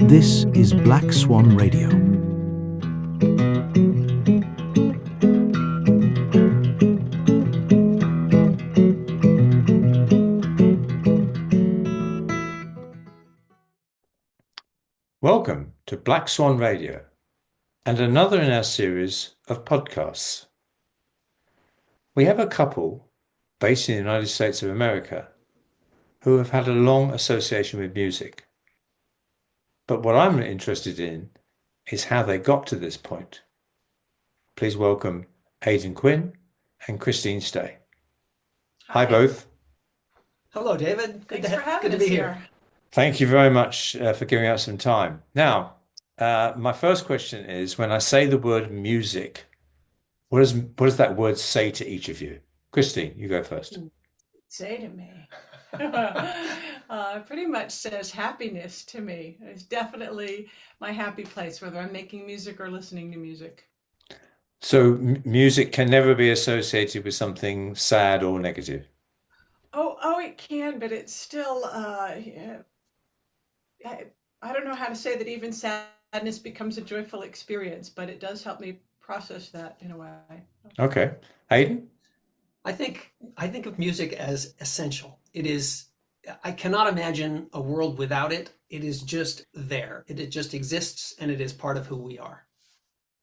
This is Black Swan Radio. Welcome to Black Swan Radio and another in our series of podcasts. We have a couple based in the United States of America who have had a long association with music. But what I'm interested in is how they got to this point. Please welcome Aidan Quinn and Christine Stay. Hi both. Hello, David. Thanks for having us here. Thank you very much for giving us some time. Now, my first question is, when I say the word music, what does that word say to each of you? Christine, you go first. Say to me. Pretty much says happiness to me. It's definitely my happy place, whether I'm making music or listening to music. So music can never be associated with something sad or negative? Oh, it can, but it's still, I don't know how to say that even sadness becomes a joyful experience, but it does help me process that in a way. Okay. Aidan? I think of music as essential. It is, I cannot imagine a world without it. It is just there. It just exists, and it is part of who we are.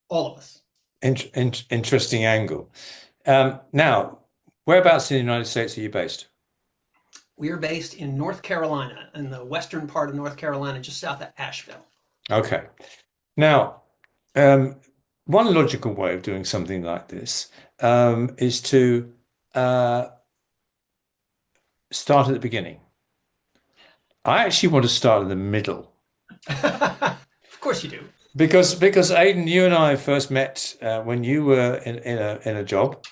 All of us. Interesting angle. Now, whereabouts in the United States are you based? We are based in North Carolina, in the western part of North Carolina, just south of Asheville. Okay. Now, one logical way of doing something like this is to start at the beginning. I actually want to start in the middle. Of course you do. Because Aidan, you and I first met when you were in a job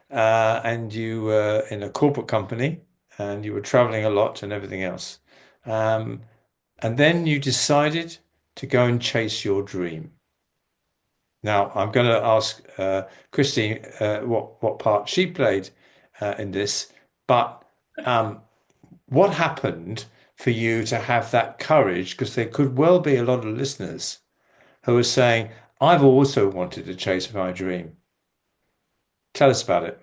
and you were in a corporate company and you were traveling a lot and everything else. And then you decided to go and chase your dream. Now, I'm going to ask Christine what part she played in this, but what happened for you to have that courage? Because there could well be a lot of listeners who are saying, I've also wanted to chase my dream. Tell us about it.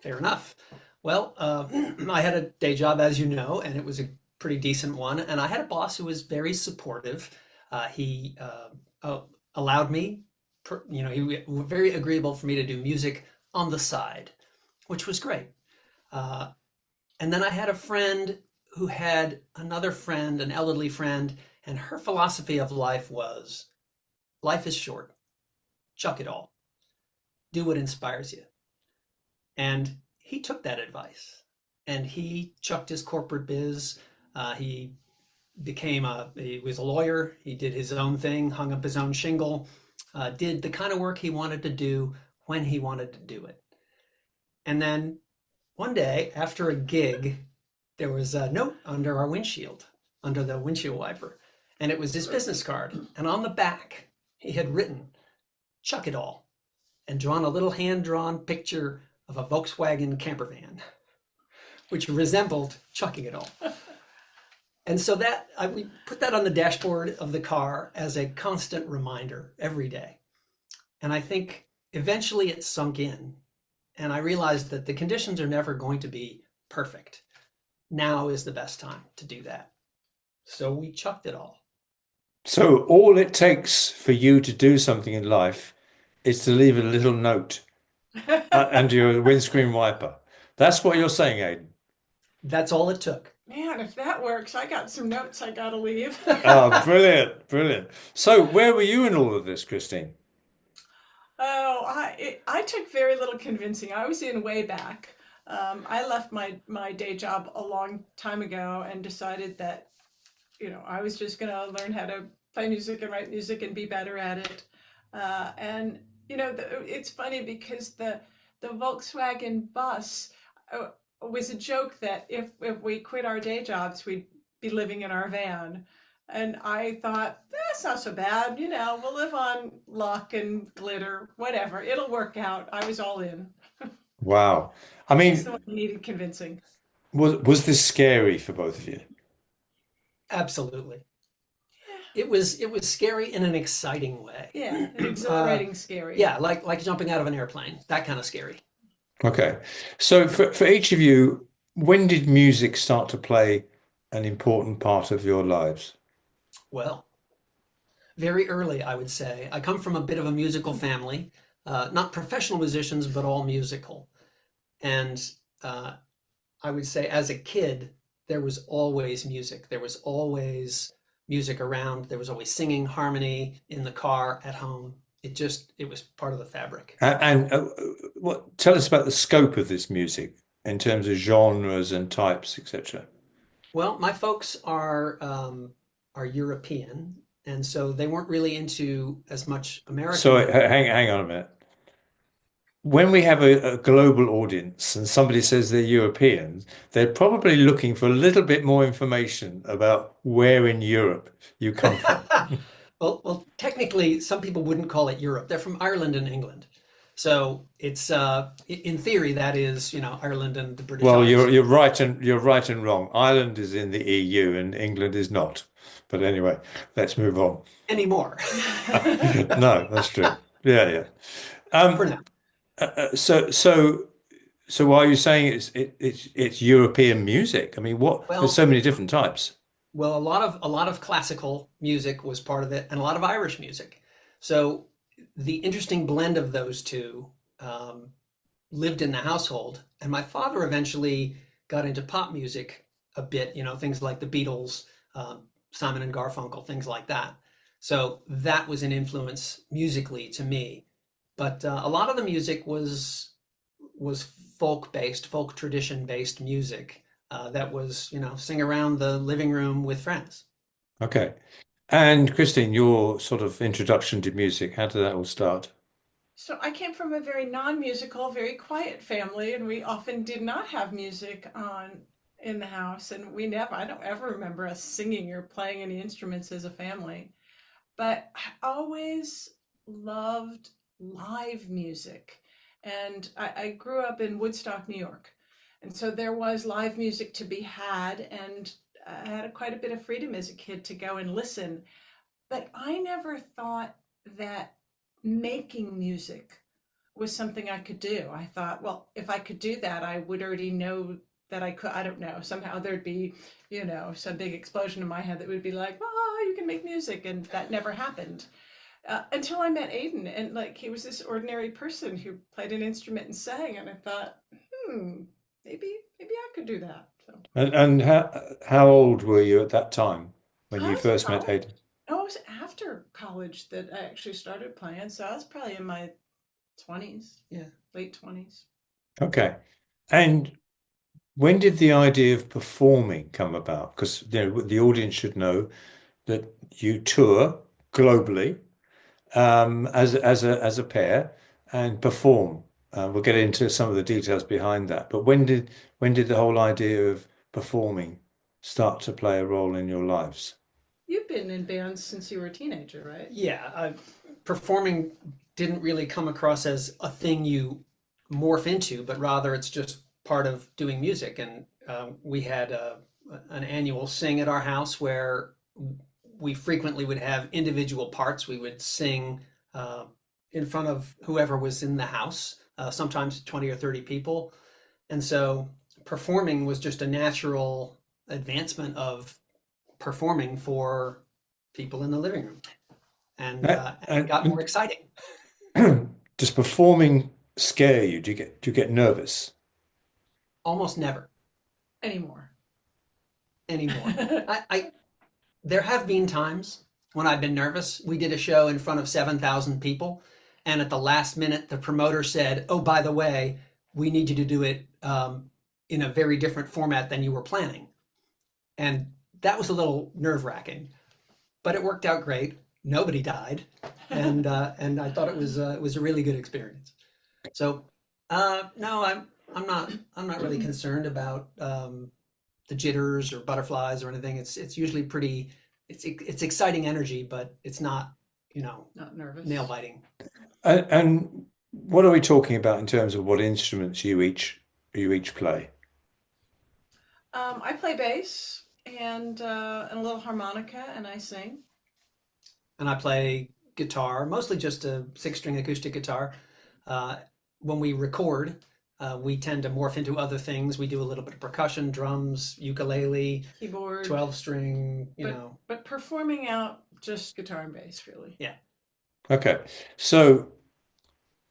Fair enough. Well, I had a day job, as you know, and it was a pretty decent one. And I had a boss who was very supportive. He allowed me, he was very agreeable for me to do music on the side, which was great. And then I had a friend who had another friend, an elderly friend, and her philosophy of life was, life is short, chuck it all, do what inspires you. And he took that advice and he chucked his corporate biz. He was a lawyer. He did his own thing, hung up his own shingle, did the kind of work he wanted to do when he wanted to do it. And then one day after a gig, there was a note under our windshield, under the windshield wiper. And it was his business card. And on the back, he had written, chuck it all, and drawn a little hand-drawn picture of a Volkswagen camper van, which resembled chucking it all. And so we put that on the dashboard of the car as a constant reminder every day. And I think eventually it sunk in. And I realized that the conditions are never going to be perfect. Now is the best time to do that. So we chucked it all. So all it takes for you to do something in life is to leave a little note under your windscreen wiper. That's what you're saying, Aidan. That's all it took. Man, if that works, I got some notes I got to leave. Oh, brilliant. So where were you in all of this, Christine? Oh, I took very little convincing. I was in way back. I left my day job a long time ago and decided that, I was just going to learn how to play music and write music and be better at it. And it's funny because the Volkswagen bus was a joke that if we quit our day jobs, we'd be living in our van. And I thought, that's not so bad. We'll live on luck and glitter, whatever. It'll work out. I was all in. Wow. I He's the mean, one who needed convincing. was this scary for both of you? Absolutely. It was scary in an exciting way. Yeah, an exhilarating, scary. Yeah, like jumping out of an airplane, that kind of scary. Okay. So for each of you, when did music start to play an important part of your lives? Well, very early, I would say. I come from a bit of a musical family, not professional musicians, but all musical. And I would say as a kid, there was always music. There was always music around. There was always singing, harmony in the car, at home. It was part of the fabric. Tell us about the scope of this music in terms of genres and types, etc. Well, my folks are European, and so they weren't really into as much American So music. hang on a minute. When we have a global audience and somebody says they're Europeans, they're probably looking for a little bit more information about where in Europe you come from. Well, technically, some people wouldn't call it Europe. They're from Ireland and England. So it's in theory that is, Ireland and the British Well, Isles you're right and wrong. Ireland is in the EU and England is not. But anyway, let's move on. anymore. No, that's true. Yeah, yeah. For Um, now. so why are you saying it's European music? I mean, there's Well, so many different types. well, a lot of classical music was part of it, and a lot of Irish music. So the interesting blend of those two um, lived in the household, and my father eventually got into pop music a bit. Things like the Beatles, Simon and Garfunkel, things like that. So that was an influence musically to me. But a lot of the music was folk based, folk tradition based music that was, sing around the living room with friends. Okay. And Christine, your sort of introduction to music, how did that all start? So I came from a very non-musical, very quiet family, and we often did not have music on in the house. And I don't ever remember us singing or playing any instruments as a family. But I always loved live music. And I grew up in Woodstock, New York. And so there was live music to be had, and I had quite a bit of freedom as a kid to go and listen. But I never thought that making music was something I could do. I thought, well, if I could do that, I would already know that I could. I don't know. Somehow there'd be, some big explosion in my head that would be like, oh, you can make music. And that never happened until I met Aidan. And like, he was this ordinary person who played an instrument and sang. And I thought, maybe I could do that. So And how old were you at that time when I you was in first met college. Aidan? Oh, it was after college that I actually started playing. So I was probably in my 20s, Yeah. late 20s. Okay. And when did the idea of performing come about? Because the audience should know that you tour globally as a pair and perform. We'll get into some of the details behind that. But when did the whole idea of performing start to play a role in your lives? You've been in bands since you were a teenager, right? Yeah. Performing didn't really come across as a thing you morph into, but rather it's just part of doing music. And we had an annual sing at our house where we frequently would have individual parts. We would sing in front of whoever was in the house, sometimes 20 or 30 people. And so performing was just a natural advancement of performing for people in the living room. And it got more exciting. Does performing scare you? Do you get nervous? Almost never Anymore. anymore. There have been times when I've been nervous. We did a show in front of 7,000 people, and at the last minute, the promoter said, "Oh, by the way, we need you to do it in a very different format than you were planning." And that was a little nerve-wracking, but it worked out great. Nobody died, and I thought it was a really good experience. So no, I'm not really concerned about the jitters or butterflies or anything. It's usually pretty it's exciting energy, but it's not, Not nervous. nail biting. And what are we talking about in terms of what instruments you each play? I play bass and a little harmonica, and I sing. And I play guitar, mostly just a 6-string acoustic guitar. When we record, we tend to morph into other things. We do a little bit of percussion, drums, ukulele, Keyboard. 12-string, But performing out, just guitar and bass, really. Yeah. Okay, so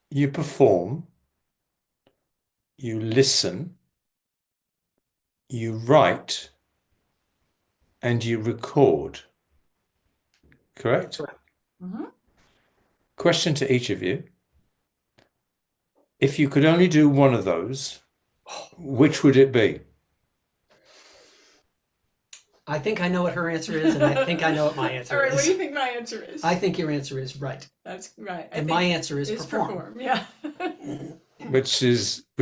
you perform, you listen, you write, and you record. Correct? Correct. Mm-hmm. Question to each of you. If you could only do one of those, which would it be? I think I know what her answer is, and I think I know what my answer All right, is. what do you think my answer is? I think your answer is right. That's right. And my answer is perform. Yeah. Which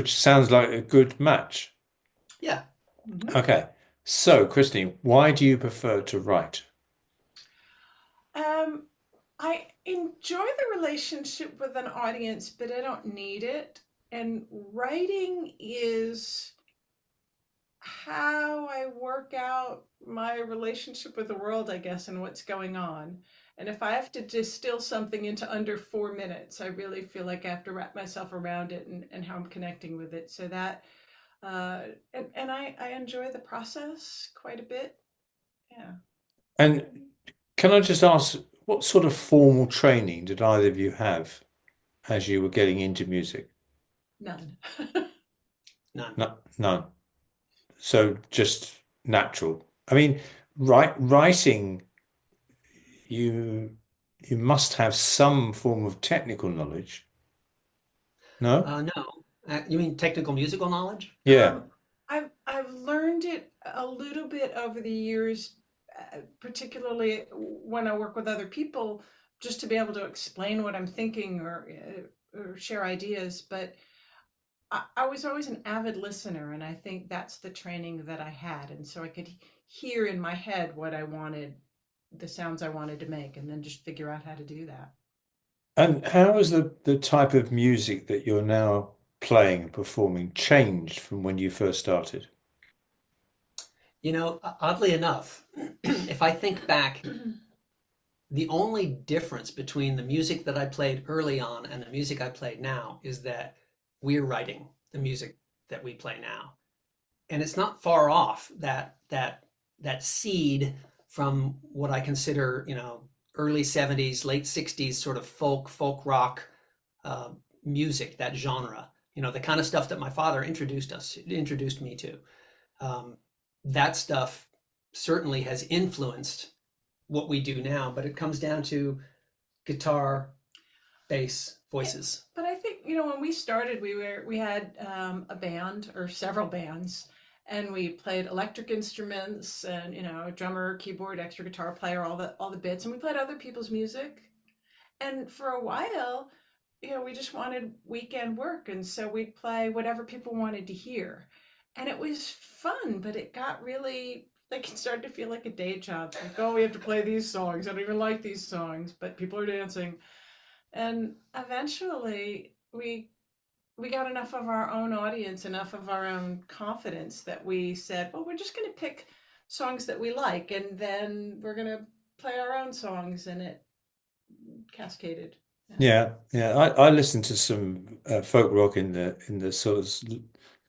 sounds like a good match. Yeah. Mhm. Okay. So, Christine, why do you prefer to write? I enjoy the relationship with an audience, but I don't need it. And writing is how I work out my relationship with the world, I guess, and what's going on. And if I have to distill something into under 4 minutes, I really feel like I have to wrap myself around it and how I'm connecting with it. So that, and I enjoy the process quite a bit. Yeah. And can I just ask, what sort of formal training did either of you have as you were getting into music? None. None. No, none. So just natural. I mean, writing, you must have some form of technical knowledge. No? No. You mean technical musical knowledge? Yeah. I've learned it a little bit over the years, particularly when I work with other people, just to be able to explain what I'm thinking or share ideas. But I was always an avid listener, and I think that's the training that I had. And so I could hear in my head what I wanted, the sounds I wanted to make, and then just figure out how to do that. And how has the type of music that you're now playing and performing changed from when you first started? Oddly enough, if I think back, the only difference between the music that I played early on and the music I play now is that we're writing the music that we play now. And it's not far off that seed from what I consider, early 70s, late 60s sort of folk rock music, that genre, the kind of stuff that my father introduced me to. That stuff certainly has influenced what we do now, but it comes down to guitar, bass, voices. But I think, when we started, we had a band or several bands, and we played electric instruments and, a drummer, keyboard, extra guitar player, all the bits, and we played other people's music. And for a while, we just wanted weekend work, and so we'd play whatever people wanted to hear. And it was fun, but it got really, like, it started to feel like a day job. Like, oh, we have to play these songs. I don't even like these songs, but people are dancing. And eventually we got enough of our own audience, enough of our own confidence that we said, well, we're just going to pick songs that we like, and then we're going to play our own songs, and it cascaded. Yeah. I listened to some folk rock in the sort of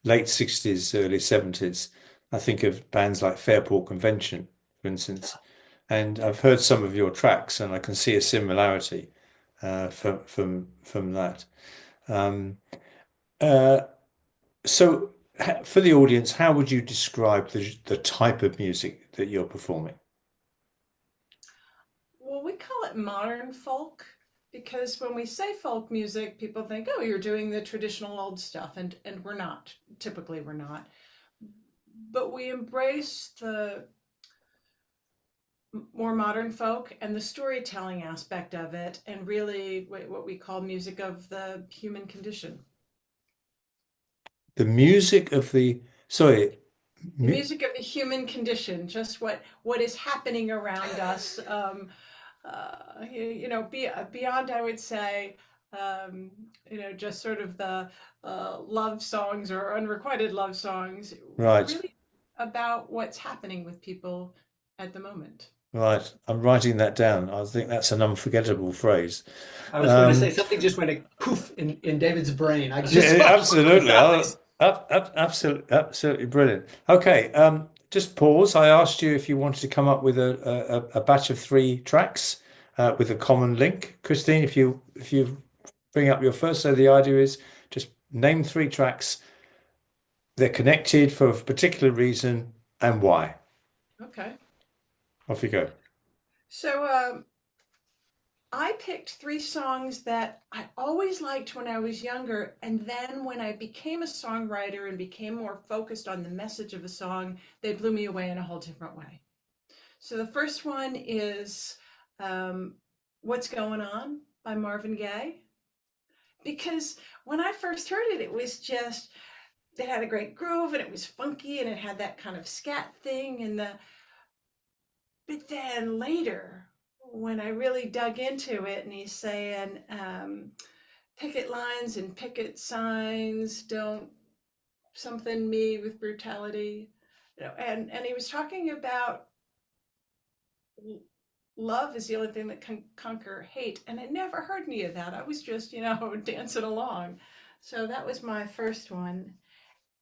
late 60s, early 70s. I think of bands like Fairport Convention, for instance, and I've heard some of your tracks, and I can see a similarity from that. So for the audience, how would you describe the type of music that you're performing? Well, we call it modern folk, because when we say folk music, people think, oh, you're doing the traditional old stuff, and we're not. Typically, we're not. But we embrace the more modern folk and the storytelling aspect of it, and really what we call music of the human condition. The music of the, sorry, the music of the human condition, just what is happening around us. Beyond, I would say, just sort of the love songs or unrequited love songs, Right. really about what's happening with people at the moment. Right. I'm writing that down. I think that's an unforgettable phrase. I was going to say something just went poof in David's brain. I just Absolutely. Absolutely brilliant. Okay. Just pause. I asked you if you wanted to come up with a batch of 3 tracks with a common link. Christine, if you bring up your first. So the idea is just name 3 tracks. They're connected for a particular reason and why. Okay. Off you go. So I picked 3 songs that I always liked when I was younger, and then when I became a songwriter and became more focused on the message of a song, they blew me away in a whole different way. So the first one is What's Going On by Marvin Gaye. Because when I first heard it, it was just, it had a great groove and it was funky and it had that kind of scat thing. But then later, when I really dug into it, and he's saying, picket lines and picket signs don't something me with brutality, and he was talking about love is the only thing that can conquer hate, and I never heard any of that. I was just, dancing along. So that was my first one,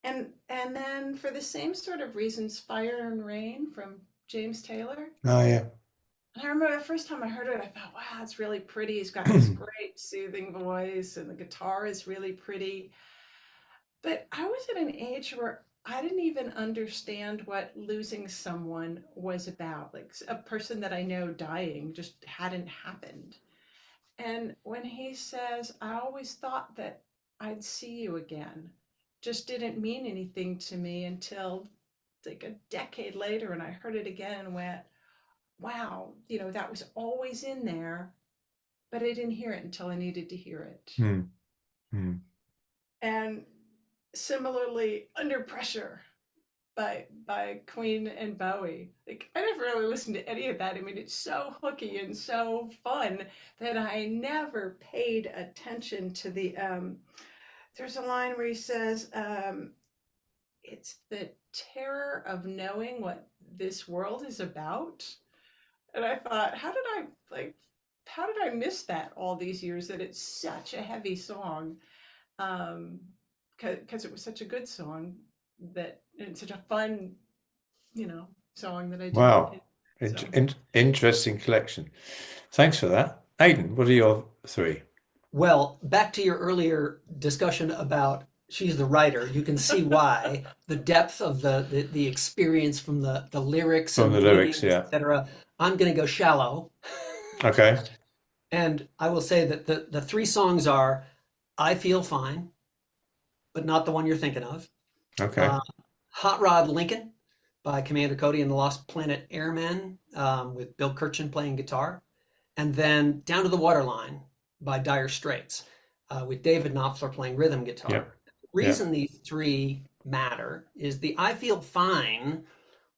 and then for the same sort of reasons, Fire and Rain from James Taylor. Oh yeah. And I remember the first time I heard it, I thought, wow, it's really pretty. He's got this great soothing voice and the guitar is really pretty. But I was at an age where I didn't even understand what losing someone was about. Like a person that I know dying just hadn't happened. And when he says, I always thought that I'd see you again, just didn't mean anything to me until like a decade later. And I heard it again and went, wow, that was always in there, but I didn't hear it until I needed to hear it. And similarly, Under Pressure by Quinn and Bowie. Like, I never really listened to any of that. I mean, it's so hooky and so fun that I never paid attention to the, there's a line where he says, it's the terror of knowing what this world is about. And I thought, how did I miss that all these years, that it's such a heavy song? Because it was such a good song, and such a fun, song that I did. Wow. So. Interesting collection. Thanks for that. Aidan, what are your 3? Well, back to your earlier discussion about she's the writer, you can see why the depth of the experience from the lyrics From and the lyrics, yeah. etc. I'm going to go Shallow. Okay. And I will say that the 3 songs are I Feel Fine, but not the one you're thinking of. Okay. Hot Rod Lincoln by Commander Cody and the Lost Planet Airmen, with Bill Kirchen playing guitar. And then Down to the Waterline by Dire Straits, with David Knopfler playing rhythm guitar. Yep. The reason these 3 matter is the I Feel Fine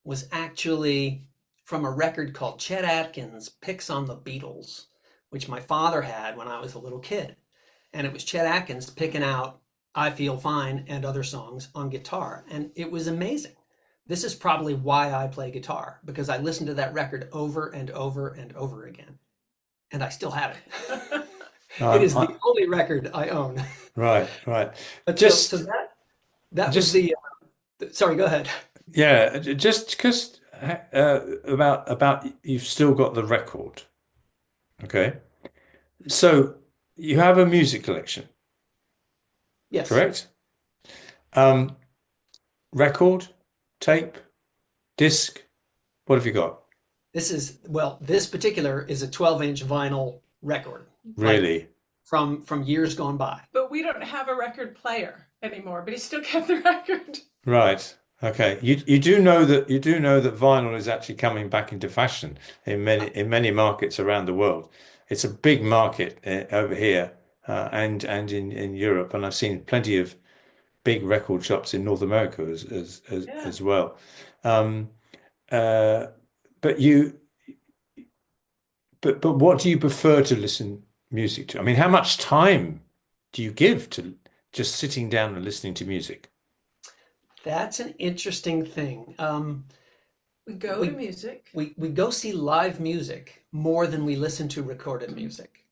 was actually from a record called Chet Atkins Picks on the Beatles, which my father had when I was a little kid. And it was Chet Atkins picking out I Feel Fine and other songs on guitar. And it was amazing. This is probably why I play guitar, because I listened to that record over and over and over again. And I still have it. It is the only record I own. Right. But Just so that was the sorry, go ahead. Yeah, just because about you've still got the record. Okay. So you have a music collection, Yes. correct? Record, tape, disc, what have you got? This particular is a 12-inch vinyl record. Really? Like from years gone by. But we don't have a record player anymore, but he still kept the record. Right. Okay. You do know that vinyl is actually coming back into fashion in many markets around the world. It's a big market over here and in Europe, and I've seen plenty of big record shops in North America Yeah. as well. Um, uh, but you, but what do you prefer to listen music to? I mean, how much time do you give to just sitting down and listening to music? That's an interesting thing. We go to We music. we go see live music more than we listen to recorded music.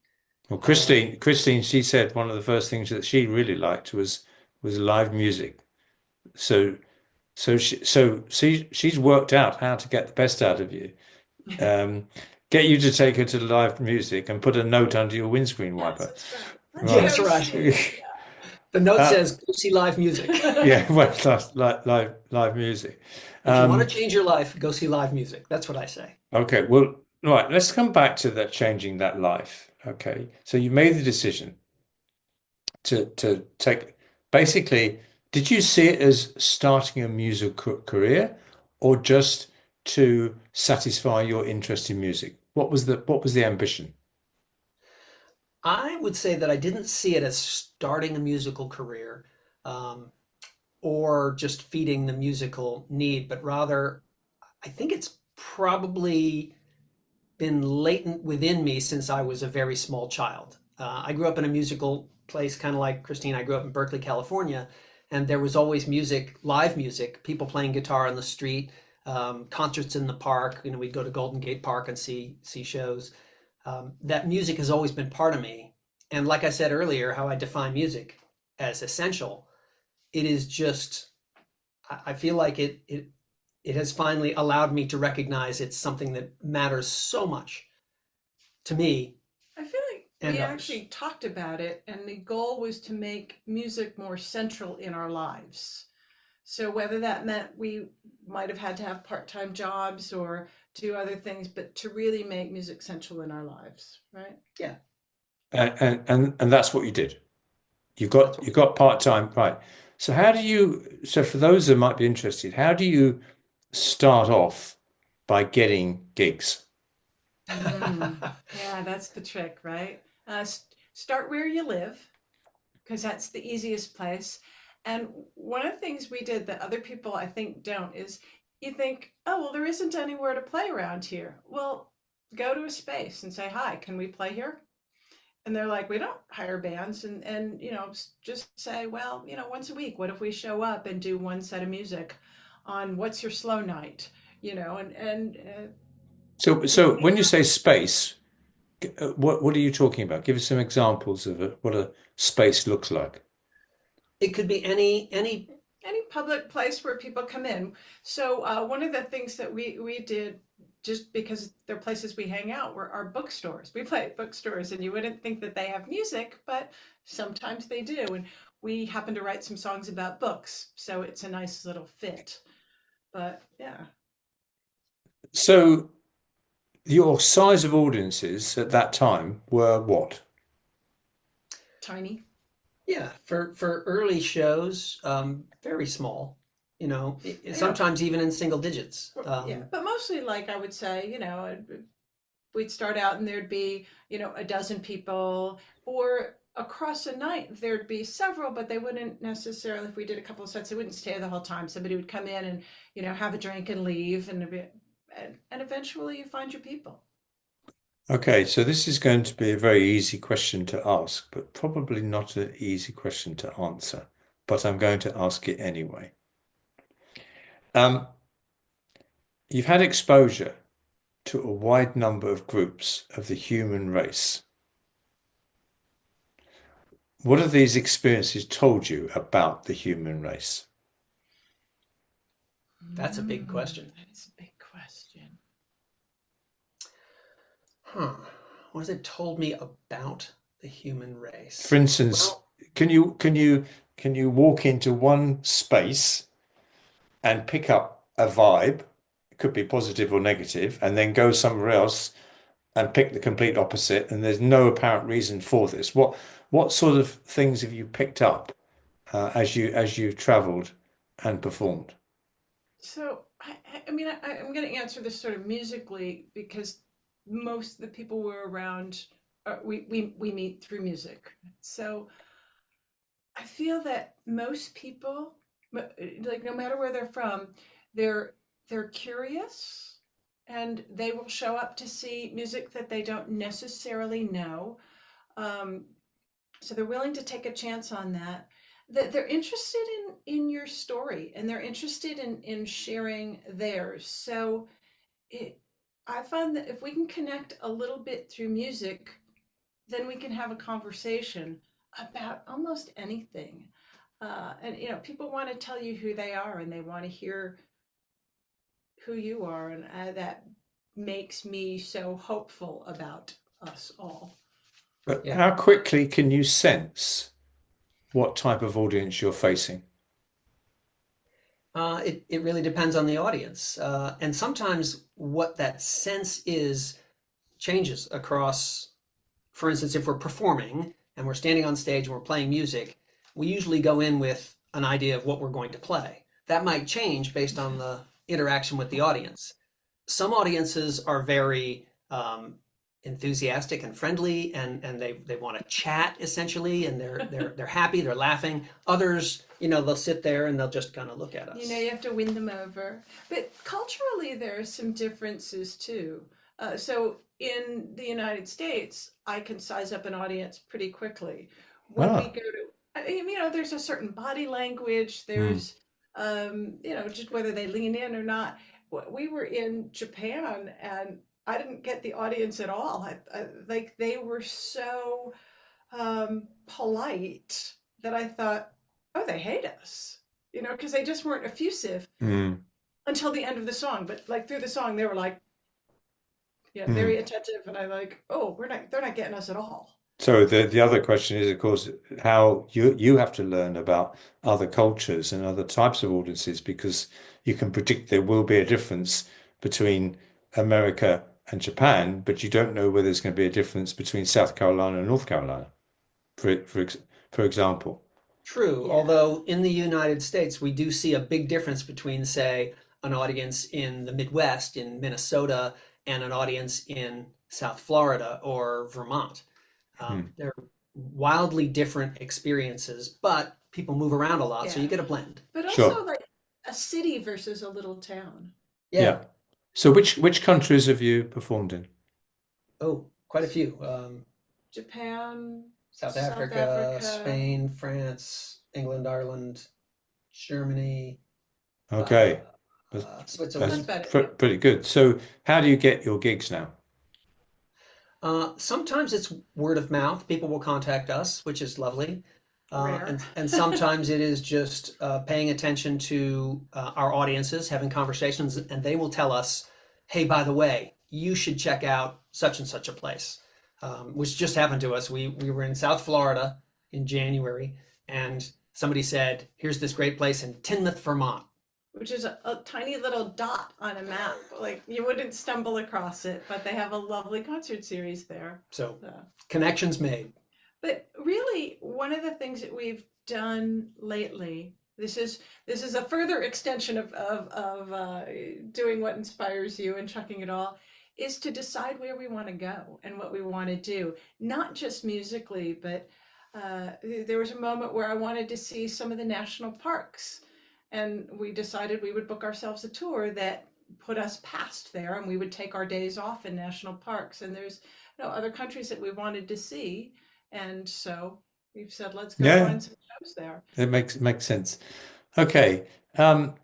Well, Uh, Christine, she said one of the first things that she really liked was live music. So she's worked out how to get the best out of you. Um, get you to take her to live music and put a note under your windscreen Yes, wiper. that's right. Let's Right. Yes, go right. see it. The note Uh, says, "Go see live music." yeah, well, live music. If you want to Um, change your life, go see live music. That's what I say. okay, well, right, let's come back to that changing that life. Okay, so you made the decision to take basically, did you see it as starting a music career or just to satisfy your interest in music? What was the ambition? I would say that I didn't see it as starting a musical career, um, or just feeding the musical need, but rather, I think it's probably been latent within me since I was a very small child. I grew up in a musical place, kind of like Christine. I grew up in Berkeley, California, and there was always music, live music, people playing guitar on the street, concerts in the park. You know, we'd go to Golden Gate Park and see shows. That music has always been part of me. And like I said earlier, how I define music as essential, it is just, I feel like it has finally allowed me to recognize it's something that matters so much to me I feel like and we others. actually talked about it, and the goal was to make music more central in our lives. So whether that meant we might have had to have part-time jobs or do other things, but to really make music central in our lives, right? Yeah, And that's what you did. You that's got what you got part-time, right? So for those that might be interested, how do you start off by getting gigs? Mm, yeah, that's the trick, right? Start where you live, because that's the easiest place. And one of the things we did that other people I think don't is you think, oh, well, there isn't anywhere to play around here. Well, go to a space and say, hi, can we play here? And they're like, we don't hire bands. And just say, well, once a week, what if we show up and do one set of music on what's your slow night? And So when you say space, what are you talking about? Give us some examples of what a space looks like. it could be any any public place where people come in. So one of the things that we did, just because they're places we hang out, were our bookstores. We play at bookstores, and you wouldn't think that they have music, but sometimes they do. And we happen to write some songs about books, so it's a nice little fit. But yeah, So your size of audiences at that time were what? tiny. yeah, for early shows, very small, Yeah, sometimes even in single digits. yeah, but mostly, like I would say, we'd start out and there'd be, a dozen people, or across a night there'd be several, but they wouldn't necessarily, if we did a couple of sets, they wouldn't stay the whole time. Somebody would come in and, have a drink and leave, and eventually you find your people. Okay, so this is going to be a very easy question to ask, but probably not an easy question to answer. But I'm going to ask it anyway. Um, you've had exposure to a wide number of groups of the human race. What have these experiences told you about the human race? That's a big question. That is a big question. Huh. What has it told me about the human For race? instance, Well, can you walk into one space and pick up a vibe, it could be positive or negative, and then go somewhere else and pick the complete opposite, and there's no apparent reason for this. What sort of things have you picked up as you've traveled and performed? So, I'm going to answer this sort of musically because most of the people we're around, we meet through music. So, I feel that most people, like no matter where they're from, they're they're curious and they will show up to see music that they don't necessarily know. Um, so they're willing to take a chance on that. That they're interested in your story and they're interested in sharing theirs. So it, I find that if we can connect a little bit through music, then we can have a conversation about almost anything. And you know, people want to tell you who they are and they want to hear who you are, and that makes me so hopeful about us all. But Yeah. how quickly can you sense what type of audience you're facing? It really depends on the audience. And sometimes what that sense is changes across, for instance, if we're performing and we're standing on stage and we're playing music, we usually go in with an idea of what we're going to play. That might change based on the interaction with the audience. Some audiences are very enthusiastic and friendly, and they want to chat essentially, and they're happy, they're laughing. Others, you know, they'll sit there and they'll just kind of look at us. You know, you have to win them over. But culturally, there are some differences too. So in the United States, I can size up an audience pretty quickly. When we Ah, go to, you know, there's a certain body language. mm, There's, you know, just whether they lean in or not. We were in Japan, and I didn't get the audience at all. Like they were so polite that I thought, oh, they hate us, you know, because they just weren't effusive mm, until the end of the song. But like through the song, they were like, yeah, mm. very attentive, and I like, oh, they're not getting us at all. So the other question is, of course, how you have to learn about other cultures and other types of audiences because you can predict there will be a difference between America and Japan, but you don't know whether there's going to be a difference between South Carolina and North Carolina, for example. True, Yeah, although in the United States, we do see a big difference between, say, an audience in the Midwest, in Minnesota, and an audience in South Florida or Vermont. Hmm. They're wildly different experiences, but people move around a lot, so you yeah, get a blend. but also Sure. like a city versus a little town. Yeah. Yeah. So which countries have you performed in? Oh, quite a few. Japan, South South Africa, Africa. Spain, France, England, Ireland, Germany, uh, Okay. That's, that's That's Switzerland. about it. Yeah. pretty good. So how do you get your gigs now? Sometimes it's word of mouth. People will contact us, which is lovely. Rare. And sometimes it is just paying attention to our audiences, having conversations, and they will tell us, hey, by the way, you should check out such and such a place, which just happened to us. We were in South Florida in January, and somebody said, here's this great place in Tinmouth, Vermont. Which is a tiny little dot on a map. Like you wouldn't stumble across it, but they have a lovely concert series there. So So, connections made. but really, one of the things that we've done lately, this is a further extension of doing what inspires you and chucking it all, is to decide where we want to go and what we want to do, not just musically, but there was a moment where I wanted to see some of the national parks. And we decided we would book ourselves a tour that put us past there and we would take our days off in national parks. And there's other countries that we wanted to see. And so we've said, let's go Yeah, find some shows there. it makes sense. Okay. Um,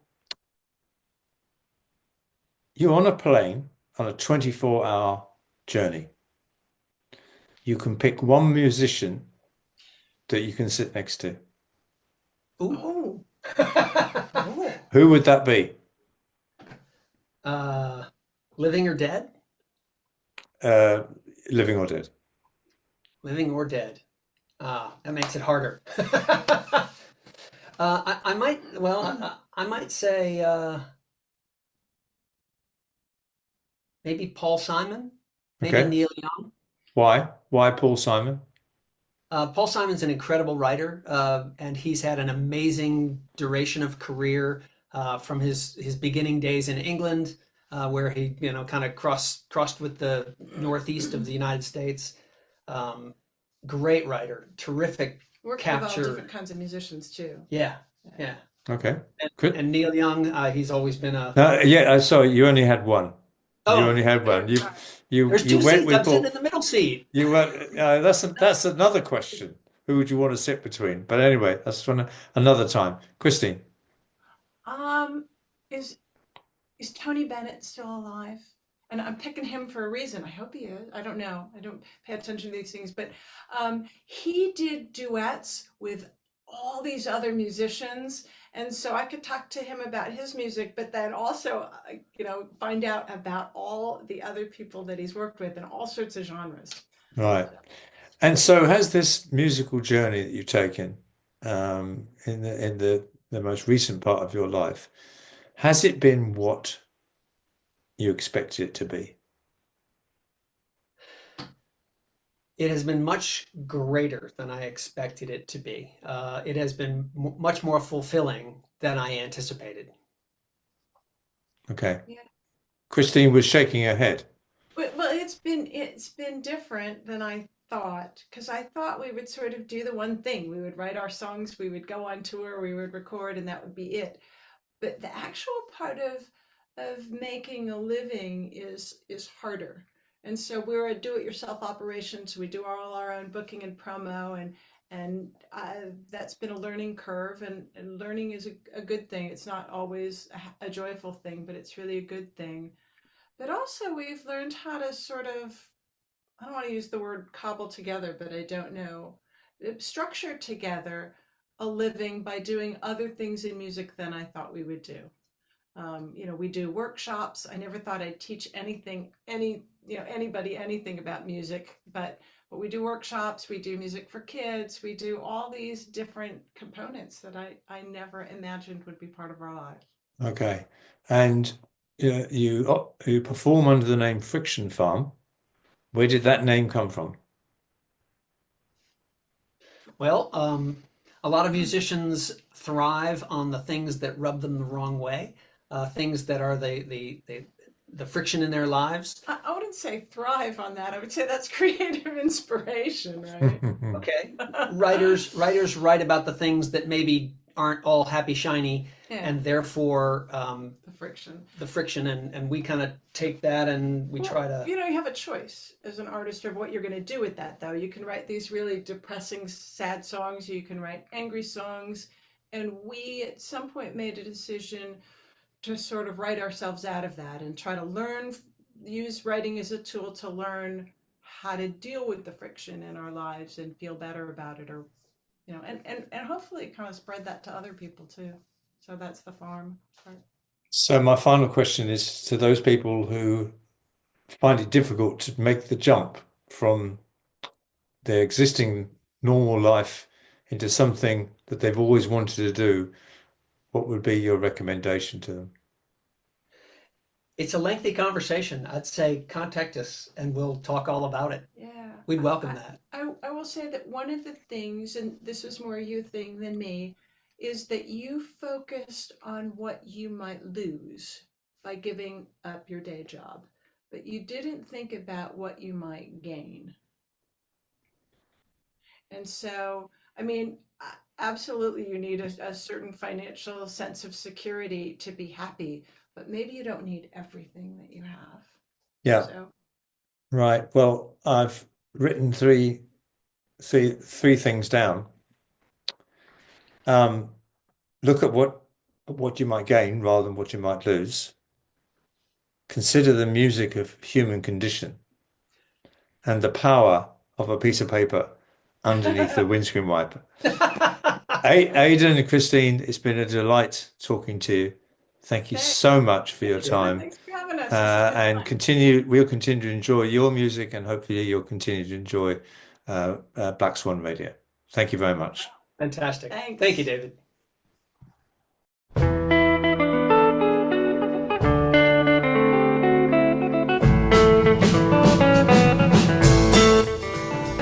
you're on a plane on a 24-hour journey. You can pick one musician that you can sit next to. Ooh. Oh, oh. Who would that be? Living or dead? Uh, living or dead? Living or dead. That makes it harder. I might, well, I might say maybe Paul Simon, maybe Okay. Neil Young. Why? Why Paul Simon? Paul Simon's an incredible writer, and he's had an amazing duration of career from his beginning days in England, where he kind of crossed with the northeast of the United States, great writer, terrific Worked with all capture. different kinds of musicians too. Yeah, yeah. Okay. And Neil Young, he's always been a. Sorry, you only had one. Oh, you only had one. there's two you went seats. with I'm sitting in the middle seat. You went. That's another question. Who would you want to sit between? But anyway, that's for another time. Christine. Is Tony Bennett still alive? And I'm picking him for a reason. I hope he is. I don't know. I don't pay attention to these things, but he did duets with all these other musicians, and so I could talk to him about his music, but then also, find out about all the other people that he's worked with in all sorts of genres. Right. And so, has this musical journey that you've taken in the most recent part of your life, has it been what you expected it to be? It has been much greater than I expected it to be. It has been much more fulfilling than I anticipated. Okay. Yeah. Christine was shaking her head. Well, it's been different than I thought, because I thought we would sort of do the one thing. We would write our songs, we would go on tour, we would record, and that would be it. But the actual part of making a living is harder. And so we're a do-it-yourself operation, so we do all our own booking and promo, and that's been a learning curve, and learning is a good thing. It's not always a joyful thing, but it's really a good thing. But also we've learned how to sort of, I don't want to use the word cobble together, but I don't know, structure together a living by doing other things in music than I thought we would do. We do workshops. I never thought I'd teach anybody anything about music, but we do workshops, we do music for kids, we do all these different components that I never imagined would be part of our lives. Okay. And you perform under the name Friction Farm. Where did that name come from? Well, a lot of musicians thrive on the things that rub them the wrong way, things that are the friction in their lives. I wouldn't say thrive on that. I would say that's creative inspiration, right? Okay. Writers write about the things that maybe aren't all happy, shiny, and therefore the friction. And we kind of take that and we try to... You have a choice as an artist of what you're going to do with that, though. You can write these really depressing, sad songs. You can write angry songs. And we, at some point, made a decision to sort of write ourselves out of that and try to use writing as a tool to learn how to deal with the friction in our lives and feel better about it, or and hopefully kind of spread that to other people too. So that's the farm part. So my final question is to those people who find it difficult to make the jump from their existing normal life into something that they've always wanted to do. What would be your recommendation to them? It's a lengthy conversation. I'd say contact us and we'll talk all about it. Yeah. We'd welcome that. I will say that one of the things, and this is more you thing than me, is that you focused on what you might lose by giving up your day job, but you didn't think about what you might gain. And so, absolutely, you need a certain financial sense of security to be happy, but maybe you don't need everything that you have. Yeah. So. Right. Well, I've written three things down. Look at what you might gain rather than what you might lose. Consider the music of human condition and the power of a piece of paper underneath the windscreen wiper. Aidan and Christine, it's been a delight talking to you. Thank you so much for your time. Thanks for having us. And we'll continue to enjoy your music, and hopefully you'll continue to enjoy Black Swan Radio. Thank you very much. Fantastic. Thanks. Thank you, David. I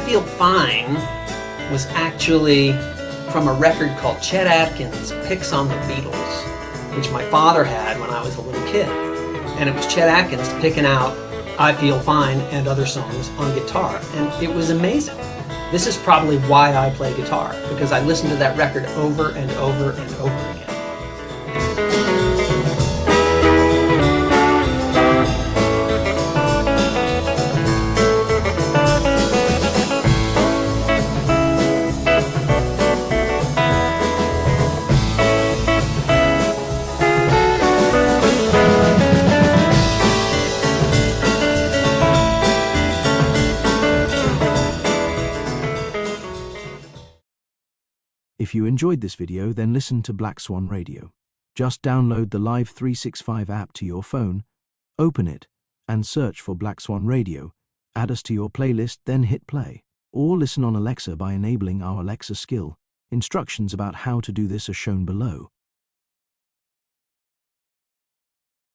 Feel Fine was actually from a record called Chet Atkins' Picks on the Beatles, which my father had when I was a little kid. And it was Chet Atkins picking out I Feel Fine and other songs on guitar. And it was amazing. This is probably why I play guitar, because I listen to that record over and over and over again. If you enjoyed this video, then listen to Black Swan Radio. Just download the Live 365 app to your phone, open it, and search for Black Swan Radio, add us to your playlist, then hit play. Or listen on Alexa by enabling our Alexa skill. Instructions about how to do this are shown below.